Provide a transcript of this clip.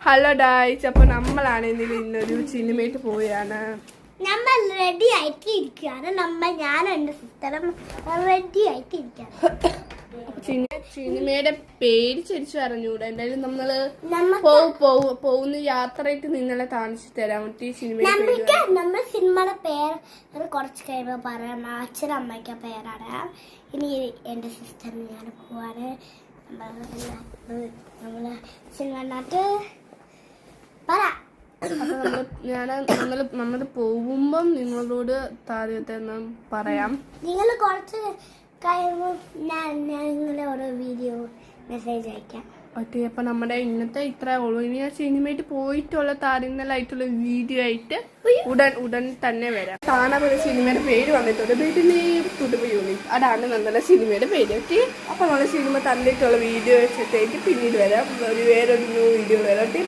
Hello ഡായ്സ്, അപ്പൊ നമ്മളാണെങ്കിൽ ഇന്നൊരു സിനിമയിട്ട് പോവുകയാണ്. നമ്മൾ റെഡി ആയിട്ട് ഇരിക്കുകയാണ്. ഞാൻ എന്റെ സിസ്റ്ററും റെഡി ആയിട്ട് ഇരിക്കുകയാണ്. സിനിമയുടെ പേര് ശരിച്ചു അറിഞ്ഞൂടെ. എന്തായാലും നമ്മള് പോകുന്ന യാത്രയായിട്ട് നിങ്ങളെ കാണിച്ചു തരാൻ പറ്റി. നമ്മൾ സിനിമയുടെ പേര് കുറച്ച് കഴിയുമ്പോ പറയാം. അച്ഛനും അമ്മയ്ക്ക് പേരാണ്. ഇനി എന്റെ സിസ്റ്ററിന് ഞാൻ പോവാണ്. നമ്മള് സിനിമ നമ്മള് പോകുമ്പം നിങ്ങളോട് താരത്തെ പറയാം. നിങ്ങൾ കുറച്ച് കഴിയുമ്പോൾ ഞാൻ നിങ്ങളെ ഓരോ വീഡിയോ മെസ്സേജ് അയക്കാം. ഓക്കെ, അപ്പൊ നമ്മുടെ ഇന്നത്തെ ഇത്രേ ഉള്ളൂ. ഇനി ആ സിനിമയായിട്ട് പോയിട്ടുള്ള താരങ്ങളായിട്ടുള്ള വീഡിയോ ആയിട്ട് ഉടൻ തന്നെ വരാം. കാണാൻ ഒരു സിനിമയുടെ പേര് വന്നിട്ടുണ്ട്, വീട്ടിലെ കുടുംബ യൂണിറ്റ്. അതാണ് നമ്മുടെ സിനിമയുടെ പേര്. ഓക്കെ, അപ്പൊ നമ്മുടെ സിനിമ തന്നിട്ടുള്ള വീഡിയോ വെച്ചിട്ടായിട്ട് പിന്നീട് വരാം. വേറൊരു ന്യൂ വീഡിയോ വരാം.